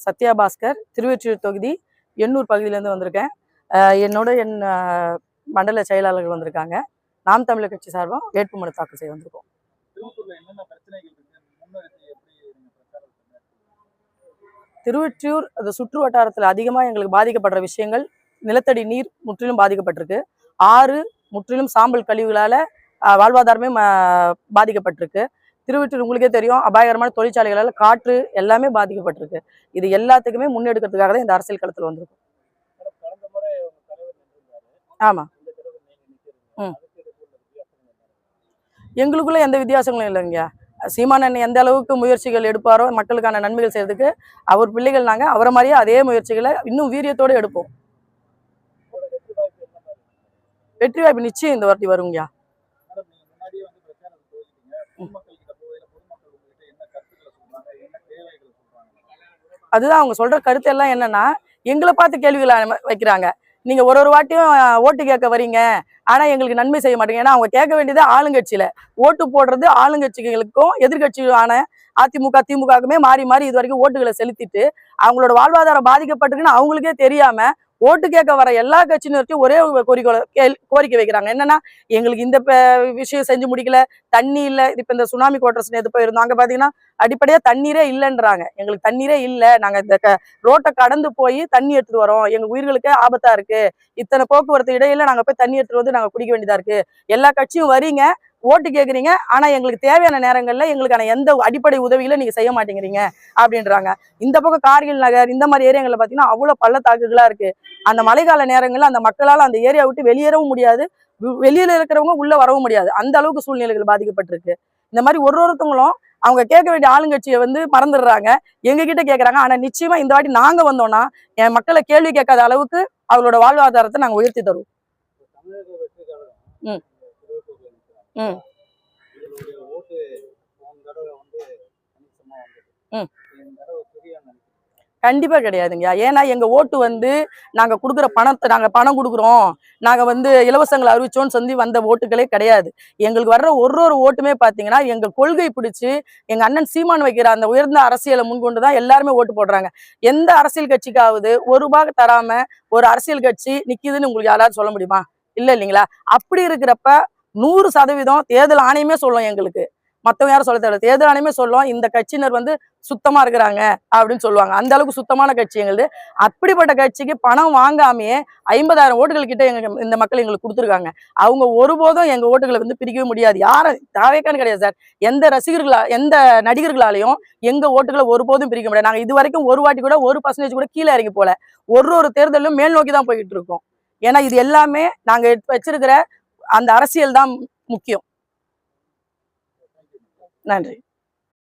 சத்யா பாஸ்கர், திருவொற்றியூர் தொகுதி எண்ணூர் பகுதியிலேருந்து வந்திருக்கேன். என்னோட மண்டல செயலாளர்கள் வந்திருக்காங்க. நாம் தமிழர் கட்சி சார்பாக வேட்புமனு தாக்கல் செய்ய வந்திருக்கோம். திருவொற்றியூர் அந்த சுற்று வட்டாரத்தில் அதிகமாக எங்களுக்கு பாதிக்கப்படுற விஷயங்கள், நிலத்தடி நீர் முற்றிலும் பாதிக்கப்பட்டிருக்கு. ஆறு முற்றிலும் சாம்பல் கழிவுகளால் வாழ்வாதாரமே பாதிக்கப்பட்டிருக்கு. திருவொற்றியூர் உங்களுக்கே தெரியும், அபாயகரமான தொழிற்சாலைகளால் காற்று எல்லாமே பாதிக்கப்பட்டிருக்கு. இது எல்லாத்துக்குமே முன்னெடுக்கிறதுக்காக தான் இந்த அரசியல் களத்தில் வந்திருக்கும். ஆமா, எங்களுக்குள்ள எந்த வித்தியாசங்களும் இல்லைங்க. சீமான் எந்த அளவுக்கு முயற்சிகள் எடுப்பாரோ மக்களுக்கான நன்மைகள் செய்யறதுக்கு, அவர் பிள்ளைகள் நாங்க அவரை மாதிரியே அதே முயற்சிகளை இன்னும் வீரியத்தோடு எடுப்போம். வெற்றி வாய்ப்பு நிச்சயம் இந்த வாட்டி வருங்கய்யா. அதுதான் அவங்க சொல்ற கருத்து எல்லாம் என்னன்னா, எங்களை பார்த்து கேள்விகளை வைக்கிறாங்க. நீங்க ஒரு வாட்டியும் ஓட்டு கேட்க வரீங்க, ஆனா எங்களுக்கு நன்மை செய்ய மாட்டீங்க. ஏன்னா அவங்க கேட்க வேண்டியது ஆளுங்கட்சியில ஓட்டு போடுறது, ஆளுங்கட்சிகளுக்கும் எதிர்கட்சியான அதிமுக திமுகவுக்குமே மாறி மாறி இது வரைக்கும் ஓட்டுகளை செலுத்திட்டு அவங்களோட வாழ்வாதாரம் பாதிக்கப்பட்டிருக்குன்னு அவங்களுக்கே தெரியாம ஓட்டு கேட்க வர எல்லா கட்சியினருக்கும் ஒரே கோரிக்கை வைக்கிறாங்க. என்னன்னா, எங்களுக்கு இந்த விஷயம் செஞ்சு முடிக்கல, தண்ணி இல்லை. இப்ப இந்த சுனாமி குவார்டர்ஸ் நேற்று போயிருந்தோம், அங்க பாத்தீங்கன்னா அடிப்படையா தண்ணீரே இல்லைன்றாங்க. எங்களுக்கு தண்ணீரே இல்லை, நாங்க இந்த ரோட்டை கடந்து போய் தண்ணி எடுத்துட்டு வரோம், எங்க உயிர்களுக்கே ஆபத்தா இருக்கு, இத்தனை போக்குவரத்து இடையில நாங்க போய் தண்ணி எடுத்துட்டு வந்து நாங்க குடிக்க வேண்டியதா இருக்கு. எல்லா கட்சியும் வரீங்க, ஓட்டு கேட்குறீங்க, ஆனா எங்களுக்கு தேவையான நேரங்கள்ல எங்களுக்கான எந்த அடிப்படை உதவிகளை நீங்க செய்ய மாட்டேங்கிறீங்க அப்படின்றாங்க. இந்த பக்கம் கார்கில் நகர் இந்த மாதிரி ஏரியாங்கள்ல பாத்தீங்கன்னா அவ்வளவு பள்ளத்தாக்குகளா இருக்கு. அந்த மழைக்கால நேரங்கள்ல அந்த மக்களால் அந்த ஏரியா விட்டு வெளியேறவும் முடியாது, வெளியில இருக்கிறவங்க உள்ள வரவும் முடியாது. அந்த அளவுக்கு சூழ்நிலைகள் பாதிக்கப்பட்டிருக்கு. இந்த மாதிரி ஒருத்தவங்களும் அவங்க கேட்க வேண்டிய ஆளுங்கட்சியை மறந்துடுறாங்க, எங்க கிட்ட கேட்கறாங்க. ஆனா நிச்சயமா இந்த வாட்டி நாங்க வந்தோம்னா என் மக்களை கேள்வி கேட்காத அளவுக்கு அவங்களோட வாழ்வாதாரத்தை நாங்க உயர்த்தி தருவோம். கண்டிப்பா கிடையாதுங்க. ஏன்னா எங்க ஓட்டு நாங்க கொடுக்குற பணத்தை, நாங்க பணம் கொடுக்குறோம், நாங்க இலவசங்களை அறிவிச்சோன்னு சொல்லி வந்த ஓட்டுகளே கிடையாது. எங்களுக்கு வர்ற ஒரு ஓட்டுமே பாத்தீங்கன்னா எங்க கொள்கை பிடிச்சு எங்க அண்ணன் சீமான் வைக்கிற அந்த உயர்ந்த அரசியலை முன்கொண்டுதான் எல்லாருமே ஓட்டு போடுறாங்க. எந்த அரசியல் கட்சிக்காவது ₹1 தராம ஒரு அரசியல் கட்சி நிக்குதுன்னு உங்களுக்கு யாராவது சொல்ல முடியுமா? இல்ல இல்லைங்களா? அப்படி இருக்கிறப்ப 100% தேர்தல் ஆணையமே சொல்லும் எங்களுக்கு, மற்றவங்க யாரும் சொல்ல தேவை, தேர்தல் ஆணையமே சொல்லும் இந்த கட்சியினர் சுத்தமா இருக்கிறாங்க அப்படின்னு சொல்லுவாங்க. அந்த அளவுக்கு சுத்தமான கட்சி எங்களுது. அப்படிப்பட்ட கட்சிக்கு பணம் வாங்காமையே 50,000 ஓட்டுகள் கிட்ட இந்த மக்கள் எங்களுக்கு கொடுத்துருக்காங்க. அவங்க ஒருபோதும் எங்க ஓட்டுகளை பிரிக்கவே முடியாது. யாரும் தாவேக்கான்னு கிடையாது சார், எந்த நடிகர்களாலையும் எங்க ஓட்டுகளை ஒருபோதும் பிரிக்க முடியாது. நாங்க இது வரைக்கும் ஒரு வாட்டி கூட 1% கூட கீழே இறங்கி போல, ஒரு தேர்தலும் மேல் நோக்கி தான் போய்கிட்டு இருக்கோம். ஏன்னா இது எல்லாமே நாங்க வச்சிருக்கிற அந்த அரசியல் தான் முக்கியம். நன்றி.